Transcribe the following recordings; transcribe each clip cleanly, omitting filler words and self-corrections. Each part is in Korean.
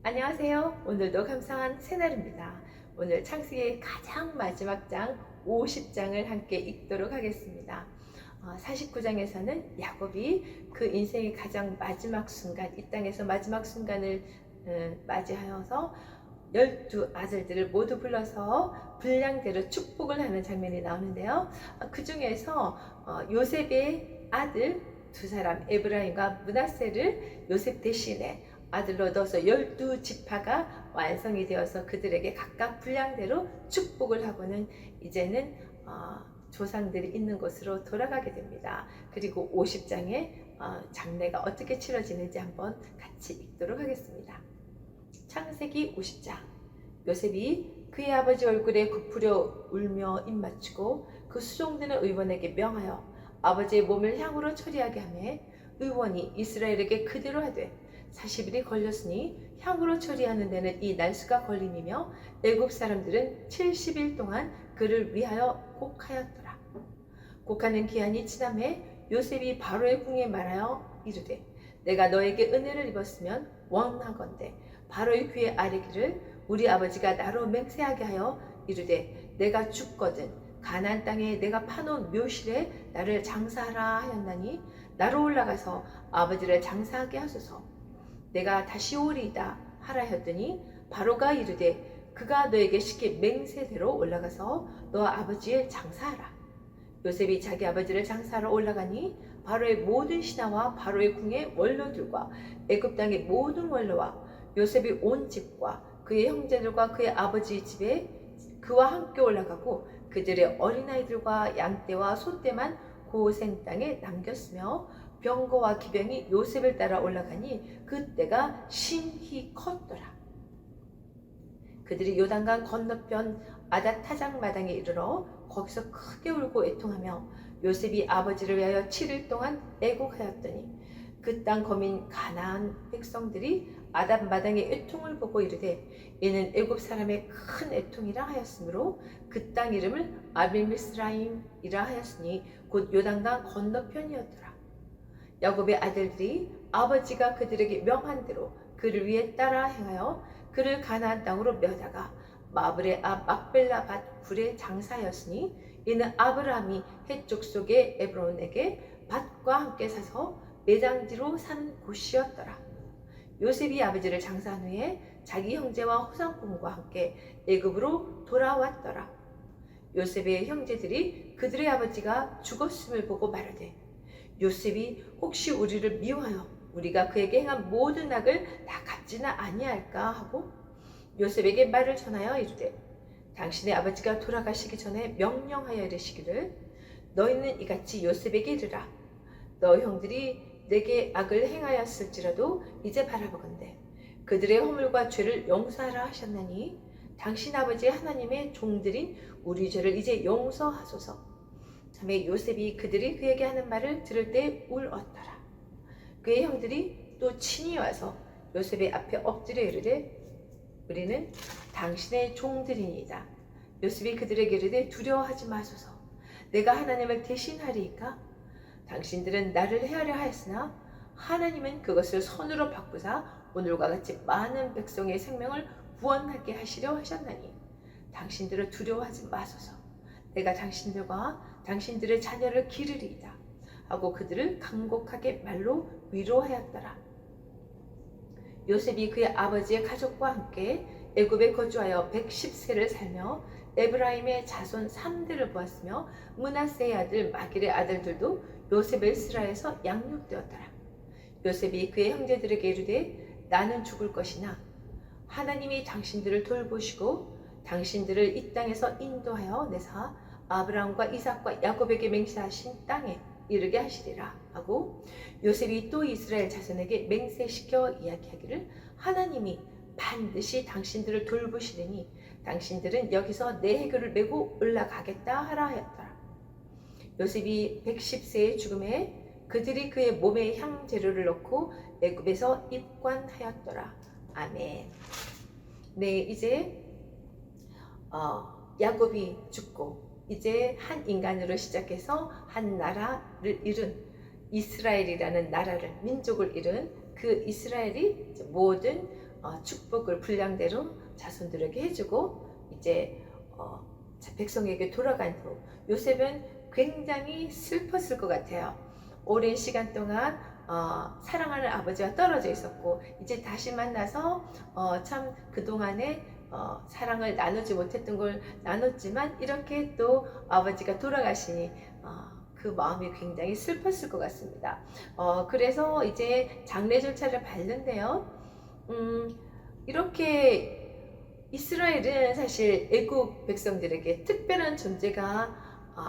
안녕하세요. 오늘도 감사한 새날입니다. 오늘 창세기의 가장 마지막 장 50장을 함께 읽도록 하겠습니다. 49장에서는 야곱이 그 인생의 가장 마지막 순간, 이 땅에서 마지막 순간을 맞이하여서 12아들들을 모두 불러서 분량대로 축복을 하는 장면이 나오는데요. 그 중에서 요셉의 아들 두 사람, 에브라임과 므낫세를 요셉 대신에 아들로 넣어서 12지파가 완성이 되어서 그들에게 각각 분량대로 축복을 하고는 이제는 조상들이 있는 곳으로 돌아가게 됩니다. 그리고 50장의 장례가 어떻게 치러지는지 한번 같이 읽도록 하겠습니다. 창세기 50장. 요셉이 그의 아버지 얼굴에 굽으려 울며 입맞추고 그 수종드는 의원에게 명하여 아버지의 몸을 향으로 처리하게 하며 의원이 이스라엘에게 그대로 하되 40일이 걸렸으니 향으로 처리하는 데는 이 날수가 걸림이며 애굽 사람들은 70일 동안 그를 위하여 곡하였더라. 곡하는 기한이 지남에 요셉이 바로의 궁에 말하여 이르되 내가 너에게 은혜를 입었으면 원하건대 바로의 귀에 아뢰기를 우리 아버지가 나로 맹세하게 하여 이르되 내가 죽거든 가나안 땅에 내가 파놓은 묘실에 나를 장사하라 하였나니 나로 올라가서 아버지를 장사하게 하소서. 내가 다시 오리이다 하라 하였더니 바로가 이르되 그가 너에게 시킨 맹세대로 올라가서 너 아버지의 장사하라. 요셉이 자기 아버지를 장사하러 올라가니 바로의 모든 신하와 바로의 궁의 원로들과 애굽 땅의 모든 원로와 요셉이 온 집과 그의 형제들과 그의 아버지 집에 그와 함께 올라가고 그들의 어린아이들과 양떼와 소떼만 고센 땅에 남겼으며 병거와 기병이 요셉을 따라 올라가니 그때가 심히 컸더라. 그들이 요단강 건너편 아닷타장 마당에 이르러 거기서 크게 울고 애통하며 요셉이 아버지를 위하여 7일 동안 애곡하였더니 그 땅 거민 가나안 백성들이 아닷 마당의 애통을 보고 이르되 이는 애굽 사람의 큰 애통이라 하였으므로 그 땅 이름을 아빌미스라임이라 하였으니 곧 요단강 건너편이었더라. 야곱의 아들들이 아버지가 그들에게 명한 대로 그를 위해 따라 행하여 그를 가나안 땅으로 메어다가 마블의 앞 막벨라 밭 굴에 장사하였으니 이는 아브라함이 헷 족속의 에브론에게 밭과 함께 사서 매장지로 산 곳이었더라. 요셉이 아버지를 장사한 후에 자기 형제와 호상부모와 함께 애굽으로 돌아왔더라. 요셉의 형제들이 그들의 아버지가 죽었음을 보고 말하되 요셉이 혹시 우리를 미워하여 우리가 그에게 행한 모든 악을 다 갚지는 아니할까 하고 요셉에게 말을 전하여 이르되 당신의 아버지가 돌아가시기 전에 명령하여 이르시기를 너희는 이같이 요셉에게 이르라. 너 형들이 내게 악을 행하였을지라도 이제 바라보건대 그들의 허물과 죄를 용서하라 하셨나니 당신 아버지 하나님의 종들인 우리 죄를 이제 용서하소서. 자매 요셉이 그들이 그에게 하는 말을 들을 때 울었더라. 그의 형들이 또 친히 와서 요셉의 앞에 엎드려 이르되 우리는 당신의 종들이니이다. 요셉이 그들에게 이르되 두려워하지 마소서. 내가 하나님을 대신하리이까? 당신들은 나를 해하려 하였으나 하나님은 그것을 선으로 바꾸사 오늘과 같이 많은 백성의 생명을 구원하게 하시려 하셨나니 당신들을 두려워하지 마소서. 내가 당신들과 당신들의 자녀를 기르리이다 하고 그들을 간곡하게 말로 위로하였더라. 요셉이 그의 아버지의 가족과 함께 애굽에 거주하여 110세를 살며 에브라임의 자손 3대를 보았으며 므낫세의 아들 마길의 아들들도 요셉의 스라에서 양육되었더라. 요셉이 그의 형제들에게 이르되 나는 죽을 것이나 하나님이 당신들을 돌보시고 당신들을 이 땅에서 인도하여 내사 아브라함과 이삭과 야곱에게 맹세하신 땅에 이르게 하시리라 하고 요셉이 또 이스라엘 자손에게 맹세시켜 이야기하기를 하나님이 반드시 당신들을 돌보시리니 당신들은 여기서 내 해교를 메고 올라가겠다 하라 하였더라. 요셉이 110세의 죽음에 그들이 그의 몸에 향재료를 넣고 애굽에서 입관하였더라. 아멘. 네, 이제 야곱이 죽고 이제 한 인간으로 시작해서 한 나라를 이룬 이스라엘이라는 나라를 민족을 이룬 그 이스라엘이 모든 축복을 분량대로 자손들에게 해주고 이제 백성에게 돌아간 후 요셉은 굉장히 슬펐을 것 같아요. 오랜 시간 동안 사랑하는 아버지와 떨어져 있었고 이제 다시 만나서 참 그동안에 사랑을 나누지 못했던 걸 나눴지만 이렇게 또 아버지가 돌아가시니 그 마음이 굉장히 슬펐을 것 같습니다. 그래서 이제 장례 절차를 밟는데요. 이렇게 이스라엘은 사실 애굽 백성들에게 특별한 존재가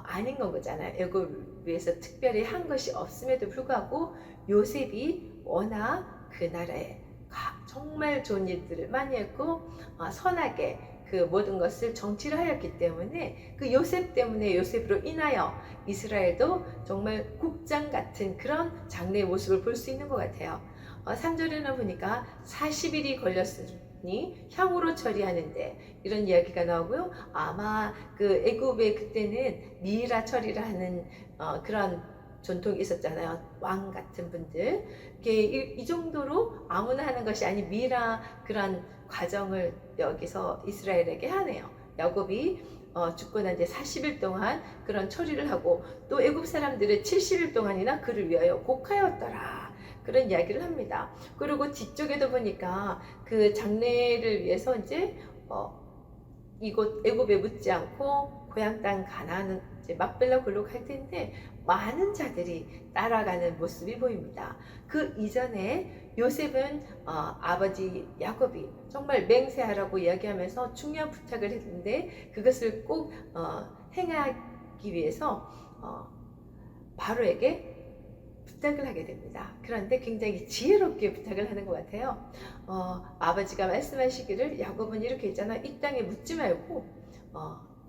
아닌 건 거잖아요. 애굽을 위해서 특별히 한 것이 없음에도 불구하고 요셉이 워낙 그 나라에 정말 좋은 일들을 많이 했고 선하게 그 모든 것을 정치를 하였기 때문에 그 요셉 때문에 요셉으로 인하여 이스라엘도 정말 국장 같은 그런 장래의 모습을 볼 수 있는 것 같아요. 3절에는 보니까 40일이 걸렸으니 향후로 처리하는데 이런 이야기가 나오고요. 아마 그 애굽의 그때는 미이라 처리를 하는 그런 전통이 있었잖아요. 왕 같은 분들. 이 정도로 아무나 하는 것이 아닌 미이라 그런 과정을 여기서 이스라엘에게 하네요. 야곱이 죽고 난 이제 40일 동안 그런 처리를 하고 또 애굽 사람들은 70일 동안이나 그를 위하여 곡하였더라. 그런 이야기를 합니다. 그리고 뒤쪽에도 보니까 그 장례를 위해서 이제 이곳 애굽에 묻지 않고 고향 땅 가나안 이제 막벨라 굴로 갈 텐데 많은 자들이 따라가는 모습이 보입니다. 그 이전에 요셉은 아버지 야곱이 정말 맹세하라고 이야기하면서 중요한 부탁을 했는데 그것을 꼭 행하기 위해서 바로에게 부탁을 하게 됩니다. 그런데 굉장히 지혜롭게 부탁을 하는 것 같아요. 아버지가 말씀하시기를 야곱은 이렇게 했잖아. 이 땅에 묻지 말고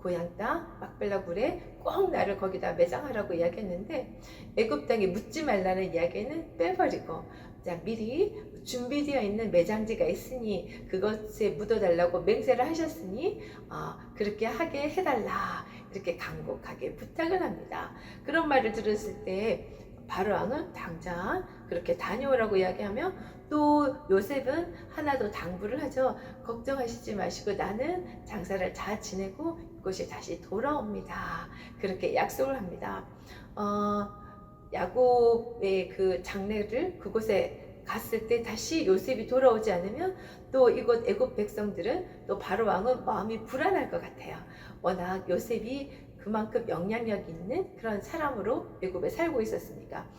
고향 땅 막벨라 굴에 꼭 나를 거기다 매장하라고 이야기했는데 애굽 땅에 묻지 말라는 이야기는 빼버리고 자, 미리 준비되어 있는 매장지가 있으니 그것에 묻어달라고 맹세를 하셨으니 그렇게 하게 해달라 이렇게 간곡하게 부탁을 합니다. 그런 말을 들었을 때 바로 왕은 당장 그렇게 다녀오라고 이야기하며 또 요셉은 하나 더 당부를 하죠. 걱정하시지 마시고 나는 장사를 잘 지내고 이곳에 다시 돌아옵니다. 그렇게 약속을 합니다. 야곱의 그 장례를 그곳에 갔을 때 다시 요셉이 돌아오지 않으면 또 이곳 애굽 백성들은 또 바로 왕은 마음이 불안할 것 같아요. 워낙 요셉이 그만큼 영향력 있는 그런 사람으로 애굽에 살고 있었으니까.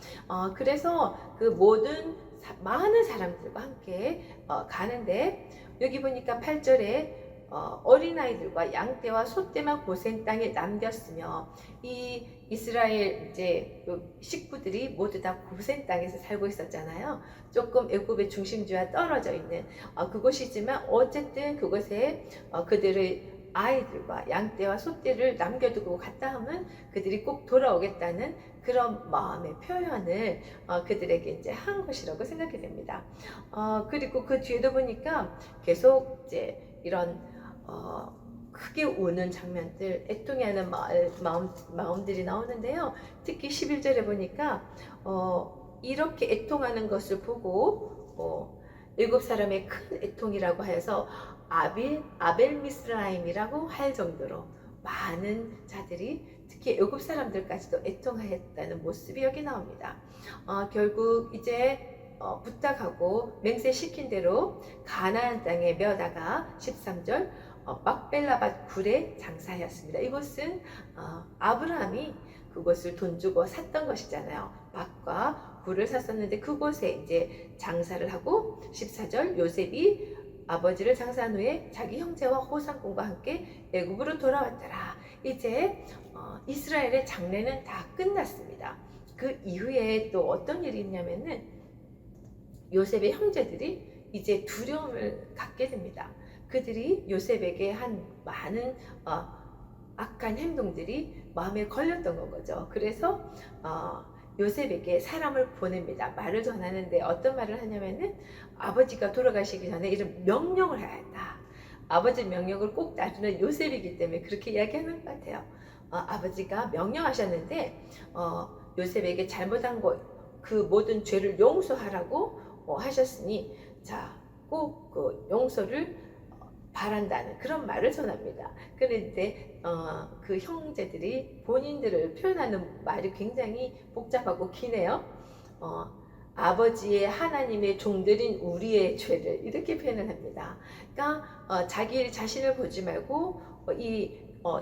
그래서 그 모든 많은 사람들과 함께 가는데 여기 보니까 8절에 어린아이들과 양떼와 소떼만 고센 땅에 남겼으며 이 이스라엘 이제 식구들이 모두 다 고센 땅에서 살고 있었잖아요. 조금 애굽의 중심지와 떨어져 있는 그곳이지만 어쨌든 그곳에 그들의 아이들과 양떼와 소떼를 남겨두고 갔다 하면 그들이 꼭 돌아오겠다는 그런 마음의 표현을 그들에게 이제 한 것이라고 생각이 됩니다. 그리고 그 뒤에도 보니까 계속 이제 이런 크게 우는 장면들, 애통해하는 마음들이 나오는데요. 특히 11절에 보니까 이렇게 애통하는 것을 보고 일곱 사람의 큰 애통이라고 해서 아벨미스라임이라고 할 정도로 많은 자들이 특히 애굽 사람들까지도 애통하였다는 모습이 여기 나옵니다. 결국 이제 부탁하고 맹세시킨 대로 가나안 땅에 메어다가 13절 막벨라밭 굴에 장사하였습니다. 이곳은 아브라함이 그곳을 돈 주고 샀던 것이잖아요. 밭과 굴을 샀었는데 그곳에 이제 장사를 하고 14절 요셉이 아버지를 장사한 후에 자기 형제와 호상공과 함께 애굽으로 돌아왔더라. 이제 이스라엘의 장례는 다 끝났습니다. 그 이후에 또 어떤 일이 있냐면은 요셉의 형제들이 이제 두려움을 갖게 됩니다. 그들이 요셉에게 한 많은 악한 행동들이 마음에 걸렸던 거죠. 그래서 요셉에게 사람을 보냅니다. 말을 전하는데 어떤 말을 하냐면은 아버지가 돌아가시기 전에 이런 명령을 해야 한다. 아버지 명령을 꼭 따르는 요셉이기 때문에 그렇게 이야기하는 것 같아요. 아버지가 명령하셨는데 요셉에게 잘못한 것, 그 모든 죄를 용서하라고 하셨으니 자 꼭 그 용서를 바란다는 그런 말을 전합니다. 그런데 그 형제들이 본인들을 표현하는 말이 굉장히 복잡하고 기네요. 아버지의 하나님의 종들인 우리의 죄를 이렇게 표현을 합니다. 그러니까 자기 자신을 보지 말고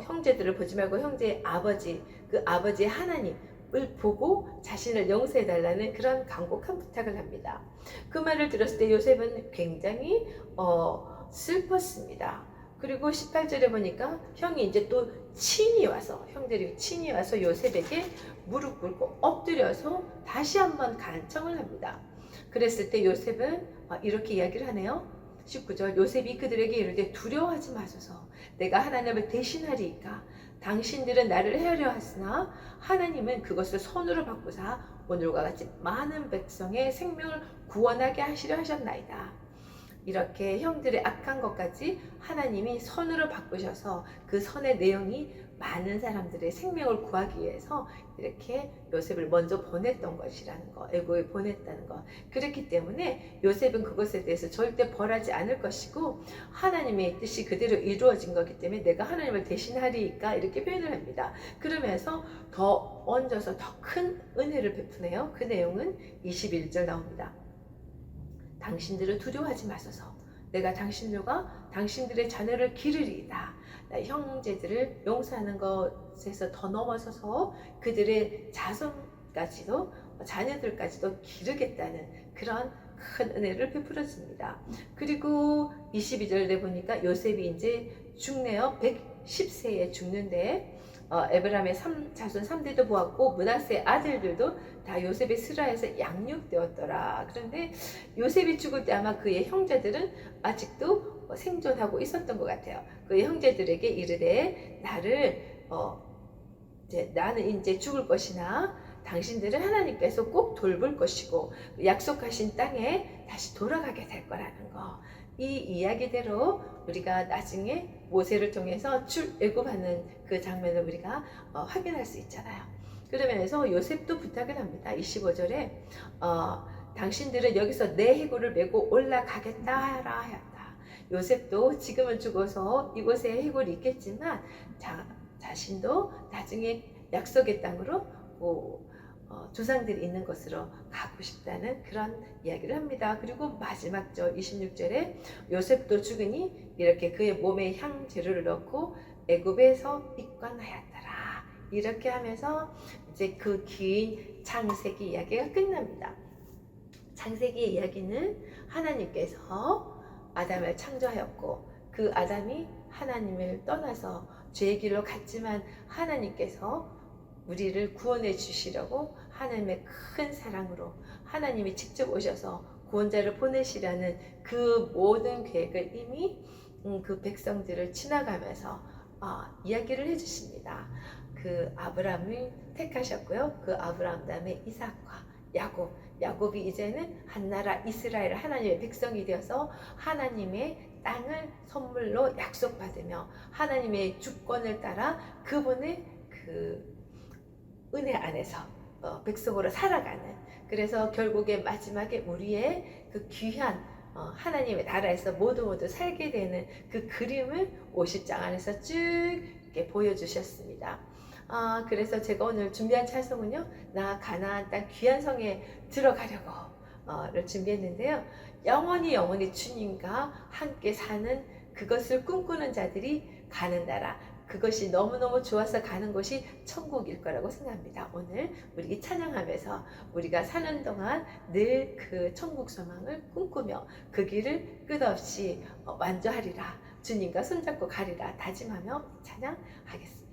형제들을 보지 말고 형제의 아버지, 그 아버지의 하나님을 보고 자신을 용서해달라는 그런 간곡한 부탁을 합니다. 그 말을 들었을 때 요셉은 굉장히 슬펐습니다. 그리고 18절에 보니까 형이 이제 또 형들이 친히 와서 요셉에게 무릎 꿇고 엎드려서 다시 한번 간청을 합니다. 그랬을 때 요셉은 이렇게 이야기를 하네요. 19절 요셉이 그들에게 이르되 두려워하지 마소서 내가 하나님을 대신하리이까 당신들은 나를 해하려 하으나 하나님은 그것을 손으로 바꾸사 오늘과 같이 많은 백성의 생명을 구원하게 하시려 하셨나이다. 이렇게 형들의 악한 것까지 하나님이 선으로 바꾸셔서 그 선의 내용이 많은 사람들의 생명을 구하기 위해서 이렇게 요셉을 먼저 보냈던 것이라는 거, 애고에 보냈다는 것. 그렇기 때문에 요셉은 그것에 대해서 절대 벌하지 않을 것이고 하나님의 뜻이 그대로 이루어진 거기 때문에 내가 하나님을 대신하리이까 이렇게 표현을 합니다. 그러면서 더 얹어서 더 큰 은혜를 베푸네요. 그 내용은 21절 나옵니다. 당신들을 두려워하지 마소서 내가 당신들과 당신들의 자녀를 기르리이다. 형제들을 용서하는 것에서 더 넘어서서 그들의 자손까지도 자녀들까지도 기르겠다는 그런 큰 은혜를 베풀어 줍니다. 그리고 22절에 보니까 요셉이 이제 죽네요. 110세에 죽는데 에브라임의 자손 3대도 보았고 므낫세의 아들들도 다 요셉의 스라에서 양육되었더라. 그런데 요셉이 죽을 때 아마 그의 형제들은 아직도 생존하고 있었던 것 같아요. 그의 형제들에게 이르되 나는 이제 죽을 것이나 당신들은 하나님께서 꼭 돌볼 것이고 약속하신 땅에 다시 돌아가게 될 거라는 거. 이 이야기대로 우리가 나중에 모세를 통해서 출애굽하는 그 장면을 우리가 확인할 수 있잖아요. 그러면서 요셉도 부탁을 합니다. 25절에 당신들은 여기서 내 해골을 메고 올라가겠다 하였다. 요셉도 지금은 죽어서 이곳에 해골이 있겠지만 자신도 나중에 약속의 땅으로 조상들이 있는 곳으로 가고 싶다는 그런 이야기를 합니다. 그리고 마지막 절 26절에 요셉도 죽으니 이렇게 그의 몸에 향 재료를 넣고 애굽에서 입관하였더라. 이렇게 하면서 이제 그 긴 창세기 이야기가 끝납니다. 창세기의 이야기는 하나님께서 아담을 창조하였고 그 아담이 하나님을 떠나서 죄의 길로 갔지만 하나님께서 우리를 구원해 주시려고 하나님의 큰 사랑으로 하나님이 직접 오셔서 구원자를 보내시라는 그 모든 계획을 이미 그 백성들을 지나가면서 이야기를 해주십니다. 그 아브라함을 택하셨고요. 그 아브라함 다음에 이삭과 야곱이 이제는 한나라 이스라엘 하나님의 백성이 되어서 하나님의 땅을 선물로 약속받으며 하나님의 주권을 따라 그분의 그 은혜 안에서 백성으로 살아가는, 그래서 결국에 마지막에 우리의 그 귀한 하나님의 나라에서 모두 살게 되는 그 그림을 50장 안에서 쭉 이렇게 보여주셨습니다. 그래서 제가 오늘 준비한 찬송은요, 나 가나안 땅 귀한 성에 들어가려고를 준비했는데요. 영원히 주님과 함께 사는 그것을 꿈꾸는 자들이 가는 나라, 그것이 너무너무 좋아서 가는 곳이 천국일 거라고 생각합니다. 오늘 우리 찬양하면서 우리가 사는 동안 늘 그 천국 소망을 꿈꾸며 그 길을 끝없이 완주하리라, 주님과 손잡고 가리라 다짐하며 찬양하겠습니다.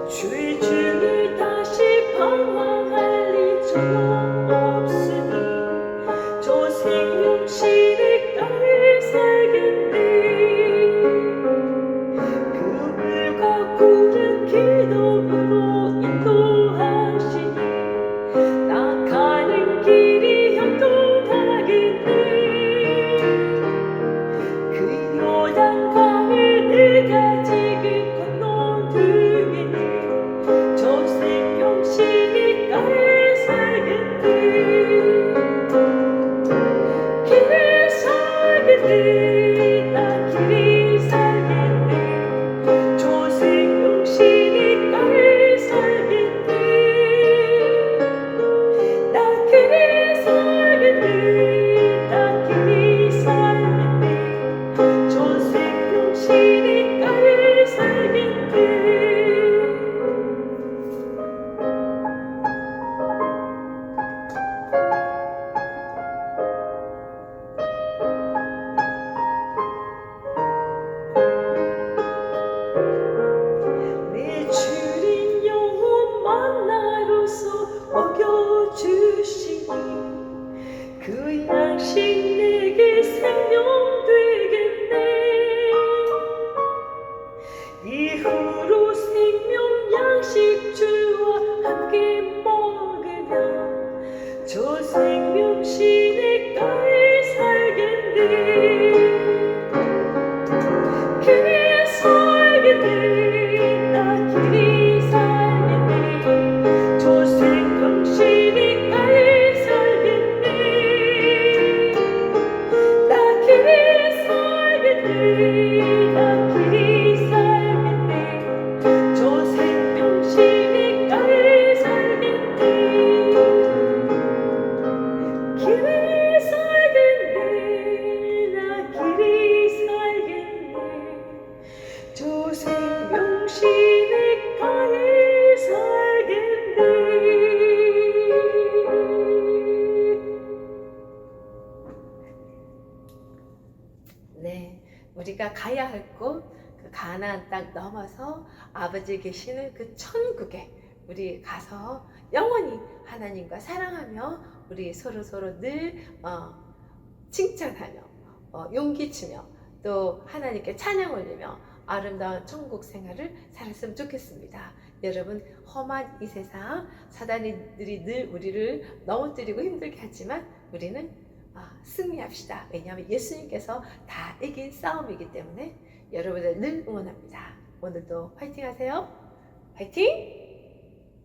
주의 증이 다시 방황할 리 살겠네. 나 길이 살겠네. 조생명신이 나를 살겠네. 나 길이 살겠네. 나 길이 살겠네. 조생명신이 나를 살겠네. 내 주린 영혼 만나로서 먹여주시니 그 양식 내게 생명 되겠네. 이후로 생명 양식 주와 함께 먹으며 저 생명신의 가에 살겠네. 길이 살겠네. 나 길이 살겠네. 저 생명신이 나에 살겠네. 나 길이 살겠네. 나 길이 살겠네. 저 생명신이 나에 살겠네. 길이 살겠네. 나 길이 살겠네. 저 생명신의 가에 살겠네. 네, 우리가 가야 할 곳, 그 가나안 땅 넘어서 아버지 계시는 그 천국에 우리 가서 영원히 하나님과 사랑하며 우리 서로 늘 칭찬하며 용기치며 또 하나님께 찬양 올리며 아름다운 천국 생활을 살았으면 좋겠습니다. 여러분, 험한 이 세상 사단이들이 늘 우리를 넘어뜨리고 힘들게 하지만 우리는 승리합시다. 왜냐하면 예수님께서 다 이긴 싸움이기 때문에 여러분을 늘 응원합니다. 오늘도 화이팅 하세요. 화이팅!